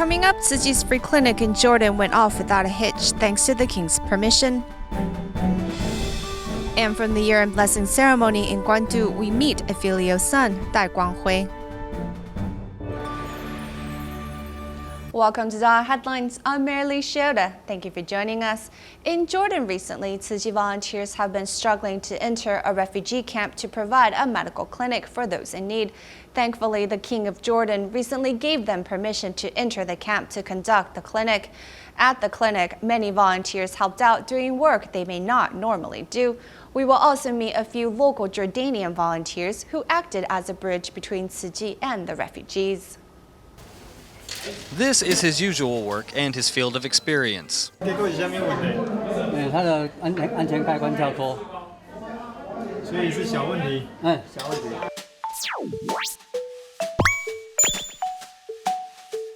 Coming up, Tzu Chi's free clinic in Jordan went off without a hitch thanks to the king's permission. And from the year-end blessing ceremony in Guandu, we meet a filial son, Dai Guanghui. Welcome to DaAi Headlines. I'm Marilee Shioda. Thank you for joining us. In Jordan recently, Tzu Chi volunteers have been struggling to enter a refugee camp to provide a medical clinic for those in need. Thankfully, the King of Jordan recently gave them permission to enter the camp to conduct the clinic. At the clinic, many volunteers helped out doing work they may not normally do. We will also meet a few local Jordanian volunteers who acted as a bridge between Tzu Chi and the refugees. This is his usual work and his field of experience.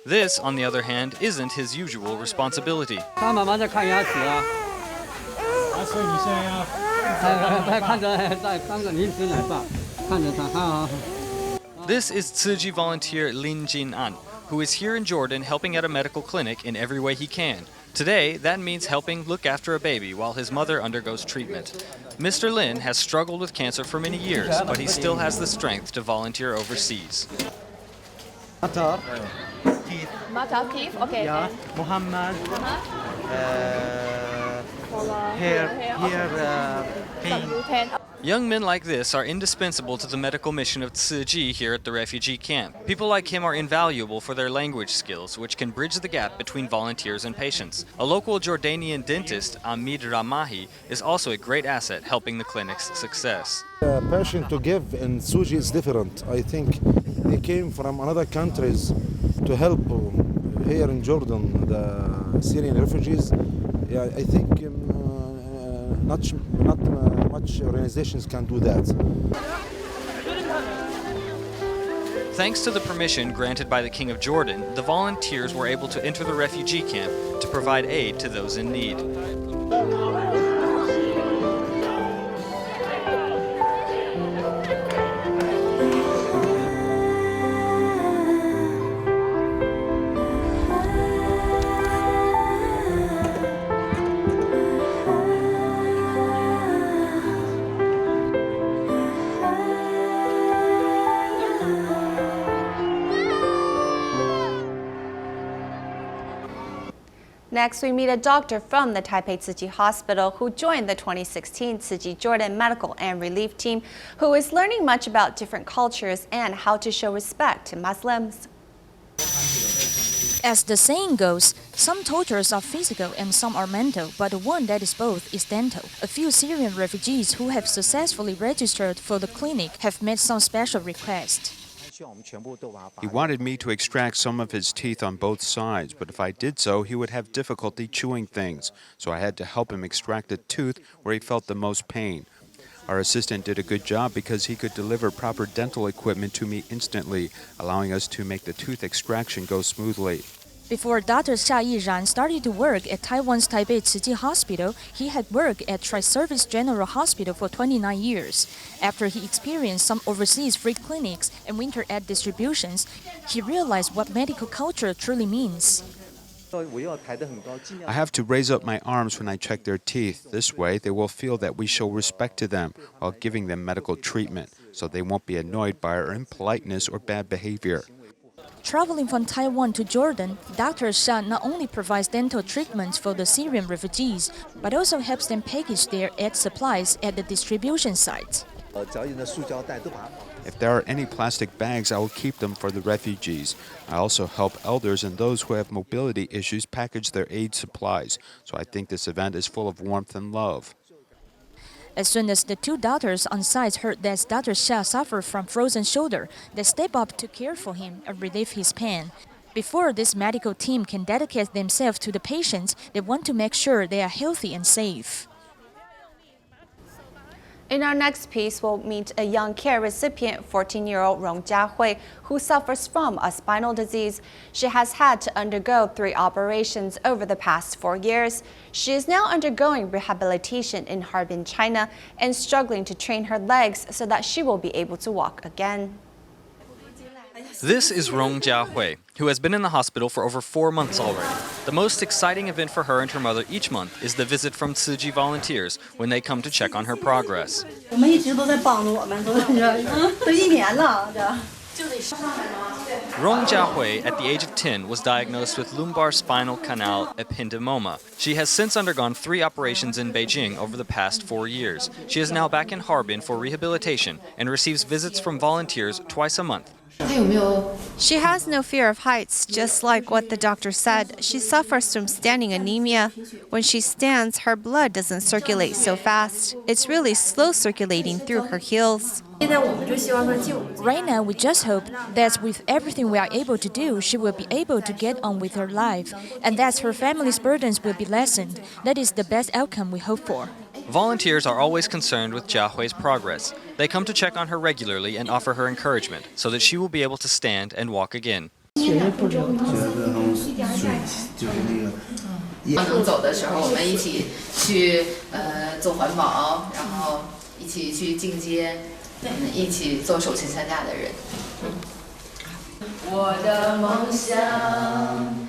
This, on the other hand, isn't his usual responsibility. This is Tzu Chi volunteer Lin Jin An, who is here in Jordan helping at a medical clinic in every way he can. Today, that means helping look after a baby while his mother undergoes treatment. Mr. Lin has struggled with cancer for many years, but he still has the strength to volunteer overseas. Mata, teeth, okay. Yeah, Muhammad. Here, pain. Young men like this are indispensable to the medical mission of Tzu Chi here at the refugee camp. People like him are invaluable for their language skills, which can bridge the gap between volunteers and patients. A local Jordanian dentist, Amid Ramahi, is also a great asset helping the clinic's success. The passion to give in Tzu Chi is different. I think they came from other countries to help here in Jordan, the Syrian refugees. Yeah, I think not much organizations can do that. Thanks to the permission granted by the King of Jordan, the volunteers were able to enter the refugee camp to provide aid to those in need. Next, we meet a doctor from the Taipei Tzu Chi Hospital who joined the 2016 Tzu Chi Jordan Medical and Relief Team, who is learning much about different cultures and how to show respect to Muslims. As the saying goes, some tortures are physical and some are mental, but the one that is both is dental. A few Syrian refugees who have successfully registered for the clinic have made some special requests. He wanted me to extract some of his teeth on both sides, but if I did so, he would have difficulty chewing things, so I had to help him extract a tooth where he felt the most pain. Our assistant did a good job because he could deliver proper dental equipment to me instantly, allowing us to make the tooth extraction go smoothly. Before Dr.Xia毅Ran started to work at Taiwan's Taipei Tzu Chi Hospital, he had worked at Tri-Service General Hospital for 29 years. After he experienced some overseas free clinics and winter ad distributions, he realized what medical culture truly means. I have to raise up my arms when I check their teeth. This way, they will feel that we show respect to them while giving them medical treatment, so they won't be annoyed by our impoliteness or bad behavior. Traveling from Taiwan to Jordan, Dr. Xia not only provides dental treatments for the Syrian refugees, but also helps them package their aid supplies at the distribution sites. If there are any plastic bags, I will keep them for the refugees. I also help elders and those who have mobility issues package their aid supplies, so I think this event is full of warmth and love. As soon as the two doctors on site heard that Dr. Xia suffered from frozen shoulder, they stepped up to care for him and relieve his pain. Before this medical team can dedicate themselves to the patients, they want to make sure they are healthy and safe. In our next piece, we'll meet a young care recipient, 14-year-old Rong Jiahui, who suffers from a spinal disease. She has had to undergo 3 operations over the past 4 years. She is now undergoing rehabilitation in Harbin, China, and struggling to train her legs so that she will be able to walk again. This is Rong Jiahui, who has been in the hospital for over 4 months already. The most exciting event for her and her mother each month is the visit from Tzu Chi volunteers when they come to check on her progress. 我们一直都在帮助我们，都1年了，这。 Rong Jiahui, at the age of 10, was diagnosed with lumbar spinal canal ependymoma. She has since undergone 3 operations in Beijing over the past 4 years. She is now back in Harbin for rehabilitation and receives visits from volunteers twice a month. She has no fear of heights, just like what the doctor said. She suffers from standing anemia. When she stands, her blood doesn't circulate so fast. It's really slow circulating through her heels. Right now, we just hope that with everything we are able to do, she will be able to get on with her life, and that her family's burdens will be lessened. That is the best outcome we hope for. Volunteers are always concerned with Jiahui's progress. They come to check on her regularly and offer her encouragement so that she will be able to stand and walk again. 能走的时候，我们一起去做环保，然后一起去进阶，一起做手持参加的人。我的梦想，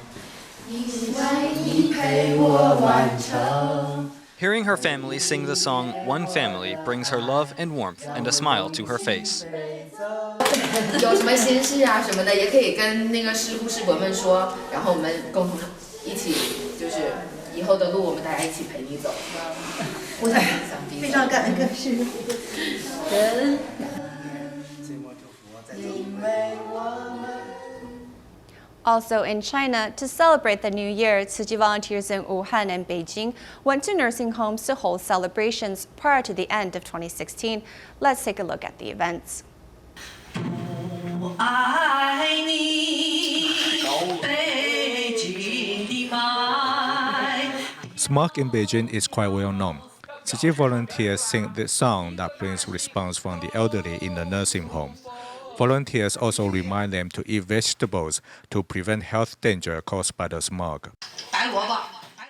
因为你陪我完成。 Hearing her family sing the song One Family brings her love and warmth and a smile to her face. 有什么心事啊什么的，也可以跟那个师傅师伯们说，然后我们共同一起，就是以后的路我们大家一起陪你走。互相非常感恩各师傅。Also in China, to celebrate the New Year, Tzu Chi volunteers in Wuhan and Beijing went to nursing homes to hold celebrations prior to the end of 2016. Let's take a look at the events. Smog in Beijing is quite well known. Tzu Chi volunteers sing this song that brings response from the elderly in the nursing home. Volunteers also remind them to eat vegetables to prevent health danger caused by the smog.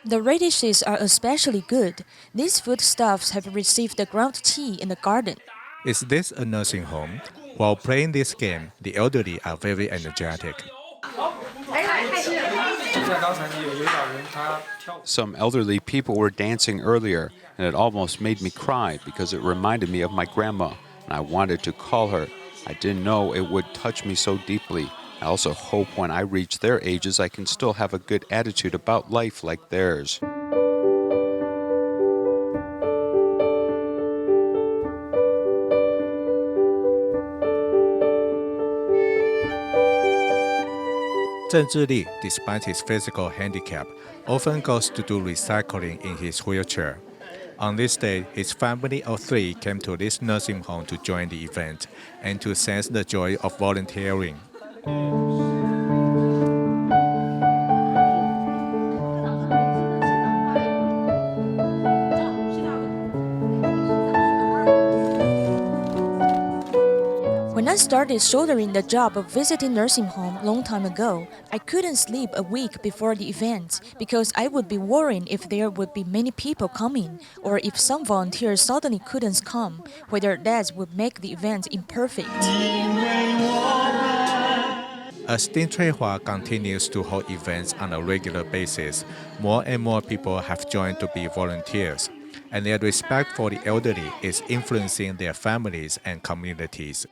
The radishes are especially good. These foodstuffs have received the ground tea in the garden. Is this a nursing home? While playing this game, the elderly are very energetic. Some elderly people were dancing earlier, and it almost made me cry because it reminded me of my grandma, and I wanted to call her. I didn't know it would touch me so deeply. I also hope when I reach their ages I can still have a good attitude about life like theirs. Zheng Zhili, despite his physical handicap, often goes to do recycling in his wheelchair. On this day, his family of 3 came to this nursing home to join the event and to sense the joy of volunteering. When I started shouldering the job of visiting nursing home long time ago, I couldn't sleep a week before the event because I would be worrying if there would be many people coming or if some volunteers suddenly couldn't come, whether that would make the event imperfect. As Ding Chuihua continues to hold events on a regular basis, more and more people have joined to be volunteers, and their respect for the elderly is influencing their families and communities.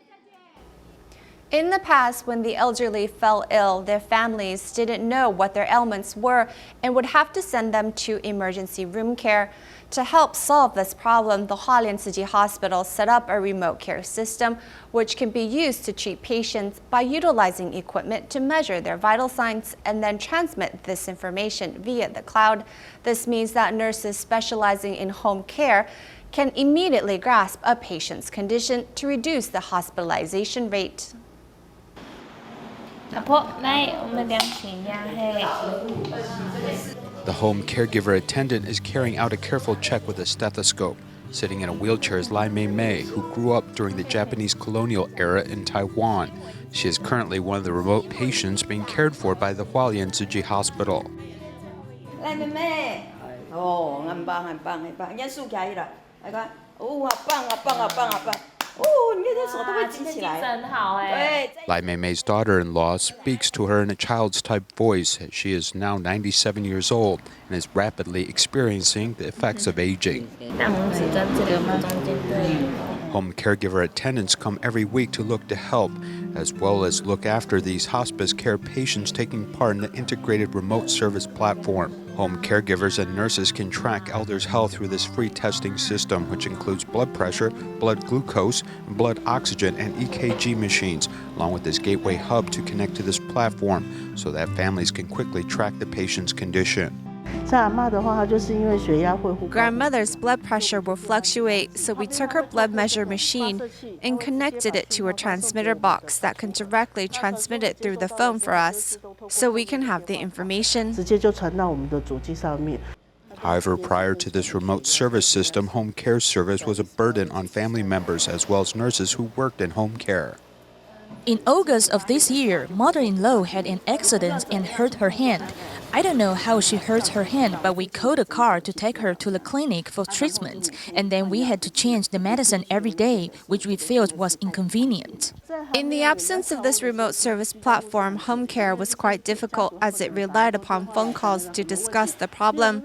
In the past, when the elderly fell ill, their families didn't know what their ailments were and would have to send them to emergency room care. To help solve this problem, the Hualien Tzu Chi Hospital set up a remote care system which can be used to treat patients by utilizing equipment to measure their vital signs and then transmit this information via the cloud. This means that nurses specializing in home care can immediately grasp a patient's condition to reduce the hospitalization rate. The home caregiver attendant is carrying out a careful check with a stethoscope. Sitting in a wheelchair is Lai Mei, who grew up during the Japanese colonial era in Taiwan. She is currently one of the remote patients being cared for by the Hualien Tzu Chi Hospital. Lai Mei, oh, 很棒，很棒，很棒，人家竖起来了，来看，哦，好棒，好棒，好棒，好棒。Lai Meimei's daughter-in-law speaks to her in a child's type voice. She is now 97 years old and is rapidly experiencing the effects of aging. Home caregiver attendants come every week to look to help, as well as look after these hospice care patients taking part in the integrated remote service platform. Home caregivers and nurses can track elders' health through this free testing system, which includes blood pressure, blood glucose, blood oxygen, and EKG machines, along with this gateway hub to connect to this platform so that families can quickly track the patient's condition. Grandmother's blood pressure will fluctuate, so we took her blood measure machine and connected it to a transmitter box that can directly transmit it through the phone for us, so we can have the information. However, prior to this remote service system, home care service was a burden on family members as well as nurses who worked in home care. In August of this year, mother-in-law had an accident and hurt her hand. I don't know how she hurt her hand, but we called a car to take her to the clinic for treatment, and then we had to change the medicine every day, which we felt was inconvenient. In the absence of this remote service platform, home care was quite difficult as it relied upon phone calls to discuss the problem.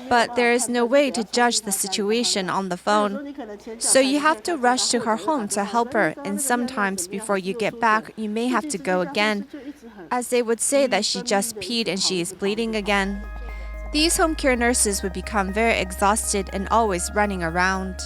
But there is no way to judge the situation on the phone. So you have to rush to her home to help her, and sometimes before you get back, you may have to go again, as they would say that she just peed and she is bleeding again. These home care nurses would become very exhausted and always running around.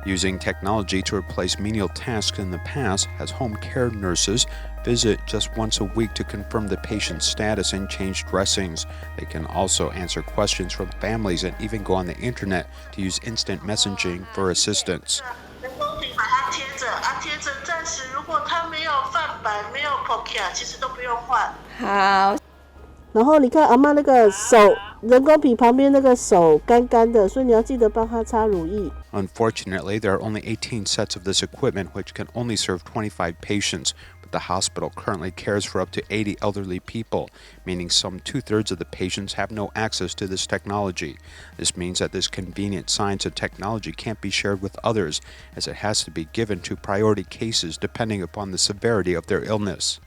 Using technology to replace menial tasks in the past has home care nurses visit just once a week to confirm the patient's status and change dressings. They can also answer questions from families and even go on the internet to use instant messaging for assistance. Unfortunately, there are only 18 sets of this equipment, which can only serve 25 patients. But the hospital currently cares for up to 80 elderly people, meaning some 2/3 of the patients have no access to this technology. This means that this convenient science and technology can't be shared with others, as it has to be given to priority cases depending upon the severity of their illness.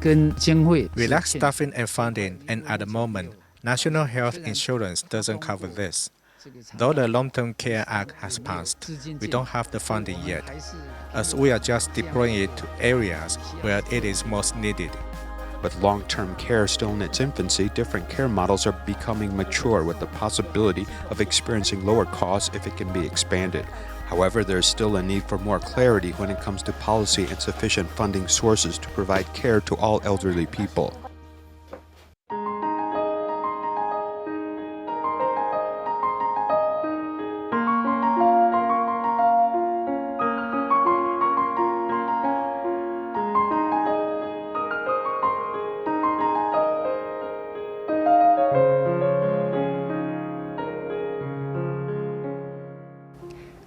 We lack staffing and funding, and at the moment, National Health Insurance doesn't cover this. Though the Long-Term Care Act has passed, we don't have the funding yet, as we are just deploying it to areas where it is most needed. With long-term care still in its infancy, different care models are becoming mature with the possibility of experiencing lower costs if it can be expanded. However, there is still a need for more clarity when it comes to policy and sufficient funding sources to provide care to all elderly people.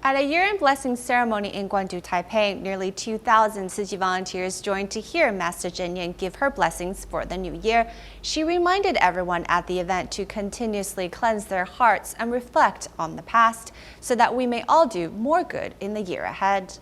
At a year-end blessing ceremony in Guandu, Taipei, nearly 2,000 Tzu Chi volunteers joined to hear Master Zhen Yan give her blessings for the new year. She reminded everyone at the event to continuously cleanse their hearts and reflect on the past so that we may all do more good in the year ahead.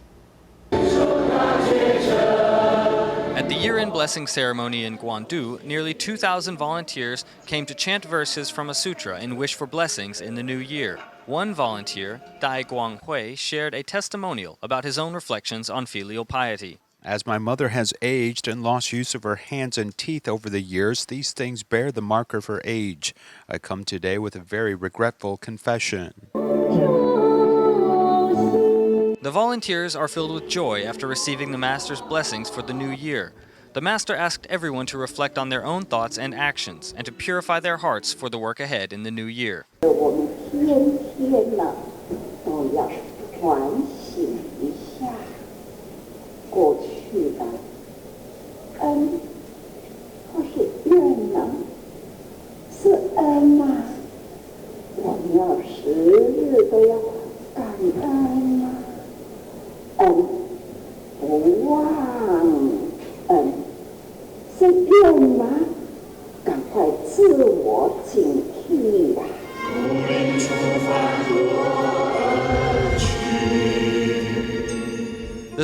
At the year-end blessing ceremony in Guandu, nearly 2,000 volunteers came to chant verses from a sutra and wish for blessings in the new year. One volunteer, Dai Guanghui, shared a testimonial about his own reflections on filial piety. As my mother has aged and lost use of her hands and teeth over the years, these things bear the mark of her age. I come today with a very regretful confession. The volunteers are filled with joy after receiving the Master's blessings for the new year. The Master asked everyone to reflect on their own thoughts and actions and to purify their hearts for the work ahead in the new year.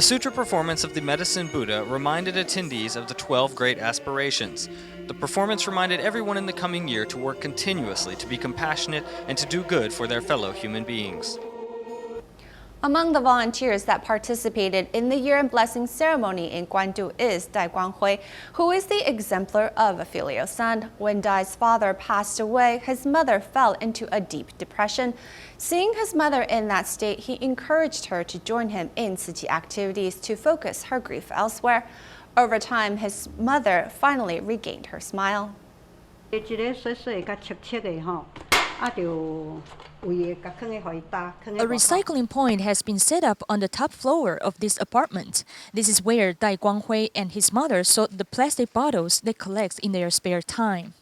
sutra performance of the Medicine Buddha reminded attendees of the 12 great aspirations. The performance reminded everyone in the coming year to work continuously to be compassionate and to do good for their fellow human beings. Among the volunteers that participated in the year-end blessing ceremony in Guandu is Dai Guanghui, who is the exemplar of a filial son. When Dai's father passed away, his mother fell into a deep depression. Seeing his mother in that state, he encouraged her to join him in Tzu Chi activities to focus her grief elsewhere. Over time, his mother finally regained her smile. A recycling point has been set up on the top floor of this apartment. This is where Dai Guanghui and his mother sort the plastic bottles they collect in their spare time.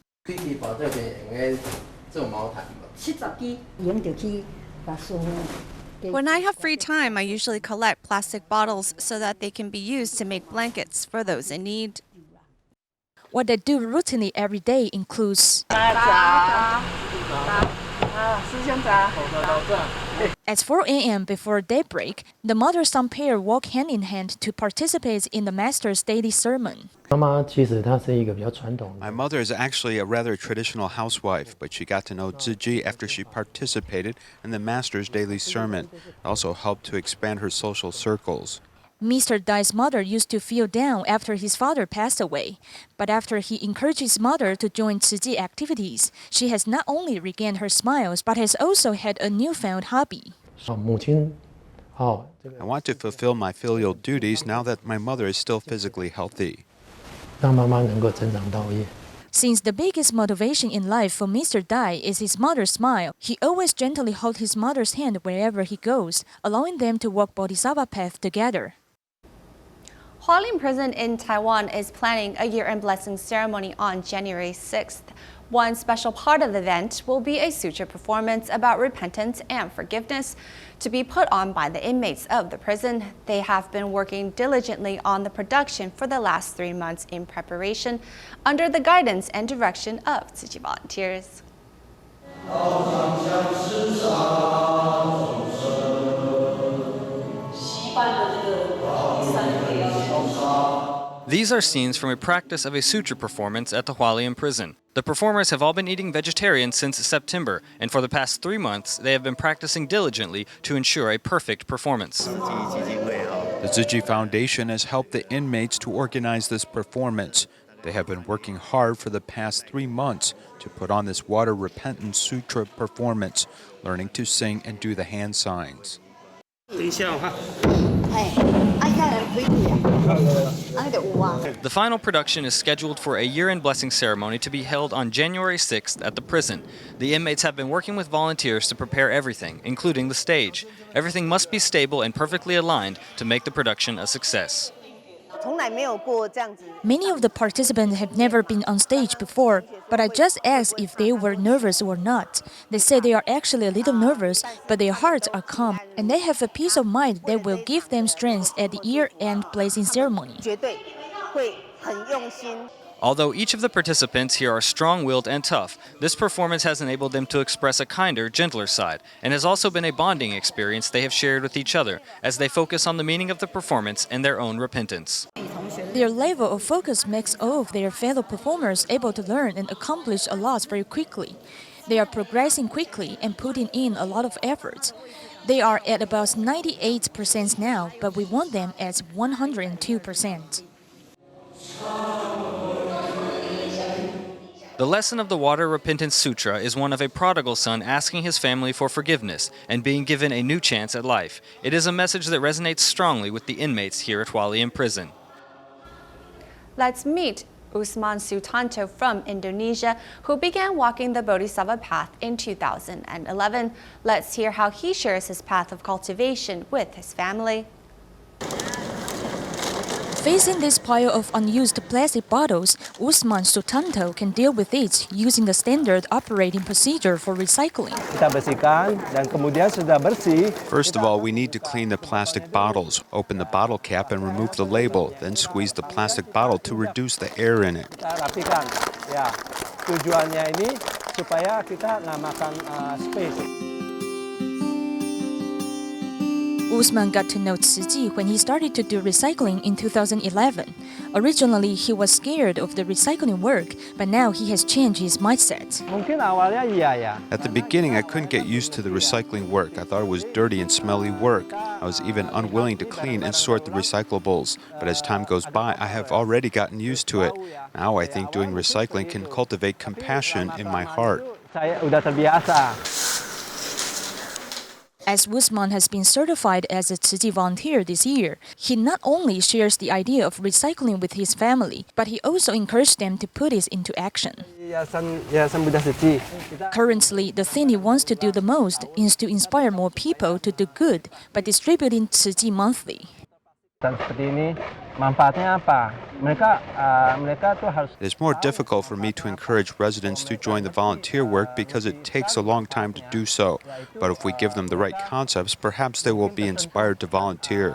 When I have free time, I usually collect plastic bottles so that they can be used to make blankets for those in need. What they do routinely every day includes at 4 a.m. before daybreak, the mother-son pair walk hand in hand to participate in the master's daily sermon. My mother is actually a rather traditional housewife, but she got to know Tzu Chi after she participated in the master's daily sermon. It also helped to expand her social circles. Mr. Dai's mother used to feel down after his father passed away, but after he encouraged his mother to join Tzu Chi activities, she has not only regained her smiles, but has also had a newfound hobby. I want to fulfill my filial duties now that my mother is still physically healthy. Since the biggest motivation in life for Mr. Dai is his mother's smile, he always gently holds his mother's hand wherever he goes, allowing them to walk Bodhisattva path together. Hualien Prison in Taiwan is planning a year-end blessing ceremony on January 6th. One special part of the event will be a sutra performance about repentance and forgiveness to be put on by the inmates of the prison. They have been working diligently on the production for the last 3 months in preparation under the guidance and direction of Tzu Chi volunteers. These are scenes from a practice of a sutra performance at the Hualien prison. The performers have all been eating vegetarian since September, and for the past 3 months, they have been practicing diligently to ensure a perfect performance. The Tzu Chi Foundation has helped the inmates to organize this performance. They have been working hard for the past 3 months to put on this water repentance sutra performance, learning to sing and do the hand signs. The final production is scheduled for a year-end blessing ceremony to be held on January 6th at the prison. The inmates have been working with volunteers to prepare everything, including the stage. Everything must be stable and perfectly aligned to make the production a success. Many of the participants have never been on stage before, but I just asked if they were nervous or not. They say they are actually a little nervous, but their hearts are calm, and they have a peace of mind that will give them strength at the year-end blessing ceremony. Although each of the participants here are strong-willed and tough, this performance has enabled them to express a kinder, gentler side, and has also been a bonding experience they have shared with each other as they focus on the meaning of the performance and their own repentance. Their level of focus makes all of their fellow performers able to learn and accomplish a lot very quickly. They are progressing quickly and putting in a lot of effort. They are at about 98% now, but we want them at 102%. The lesson of the Water Repentance Sutra is one of a prodigal son asking his family for forgiveness and being given a new chance at life. It is a message that resonates strongly with the inmates here at Hualien Prison. Let's meet Usman Sutanto from Indonesia, who began walking the Bodhisattva path in 2011. Let's hear how he shares his path of cultivation with his family. Facing this pile of unused plastic bottles, Usman Sutanto can deal with it using the standard operating procedure for recycling. First of all, we need to clean the plastic bottles. Open the bottle cap and remove the label, then squeeze the plastic bottle to reduce the air in it. Tujuannya ini supaya kita nggak makan space. Usman got to know Tzu Chi when he started to do recycling in 2011. Originally, he was scared of the recycling work, but now he has changed his mindset. At the beginning, I couldn't get used to the recycling work. I thought it was dirty and smelly work. I was even unwilling to clean and sort the recyclables. But as time goes by, I have already gotten used to it. Now I think doing recycling can cultivate compassion in my heart. As Usman has been certified as a Tzu Chi volunteer this year, he not only shares the idea of recycling with his family, but he also encouraged them to put it into action. Currently, the thing he wants to do the most is to inspire more people to do good by distributing Tzu Chi monthly. It is more difficult for me to encourage residents to join the volunteer work because it takes a long time to do so. But if we give them the right concepts, perhaps they will be inspired to volunteer.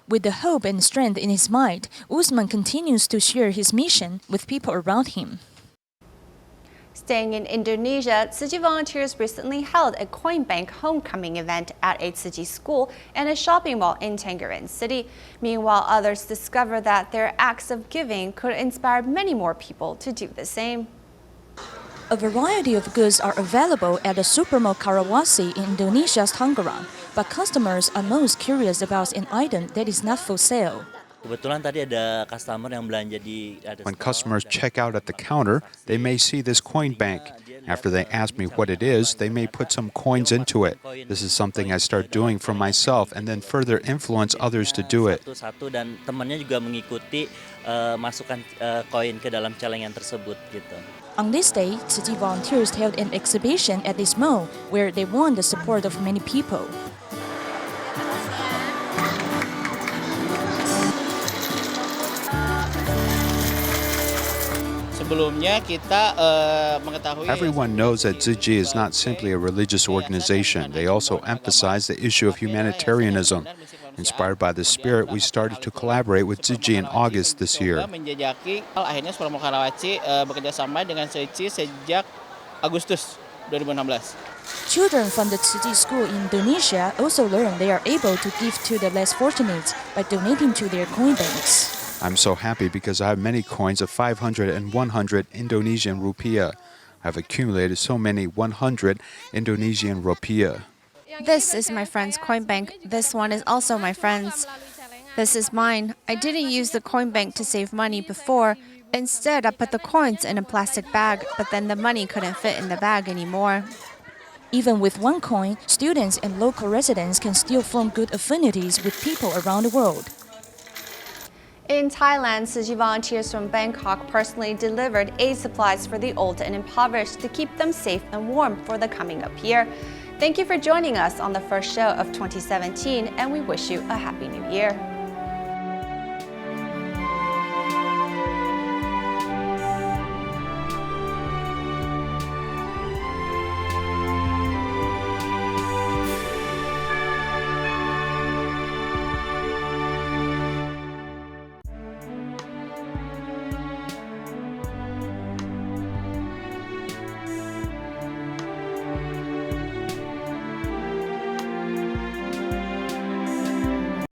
With the hope and strength in his mind, Usman continues to share his mission with people around him. Staying in Indonesia, Tzu Chi volunteers recently held a coin bank homecoming event at a Tzu Chi school and a shopping mall in Tangerine City. Meanwhile, others discovered that their acts of giving could inspire many more people to do the same. A variety of goods are available at the supermall Karawasi in Indonesia's Tangerang, but customers are most curious about an item that is not for sale. When customers check out at the counter, they may see this coin bank. After they ask me what it is, they may put some coins into it. This is something I start doing for myself and then further influence others to do it. On this day, Tzu Chi volunteers held an exhibition at this mall where they won the support of many people. Everyone knows that Tzu Chi is not simply a religious organization. They also emphasize the issue of humanitarianism. Inspired by this spirit, we started to collaborate with Tzu Chi in August this year. Children from the Tzu Chi school in Indonesia also learn they are able to give to the less fortunate by donating to their coin banks. I'm so happy because I have many coins of 500 and 100 Indonesian rupiah. I've accumulated so many 100 Indonesian rupiah. This is my friend's coin bank. This one is also my friend's. This is mine. I didn't use the coin bank to save money before. Instead, I put the coins in a plastic bag, but then the money couldn't fit in the bag anymore. Even with one coin, students and local residents can still form good affinities with people around the world. In Thailand, Tzu Chi volunteers from Bangkok personally delivered aid supplies for the old and impoverished to keep them safe and warm for the coming up year. Thank you for joining us on the first show of 2017, and we wish you a Happy New Year.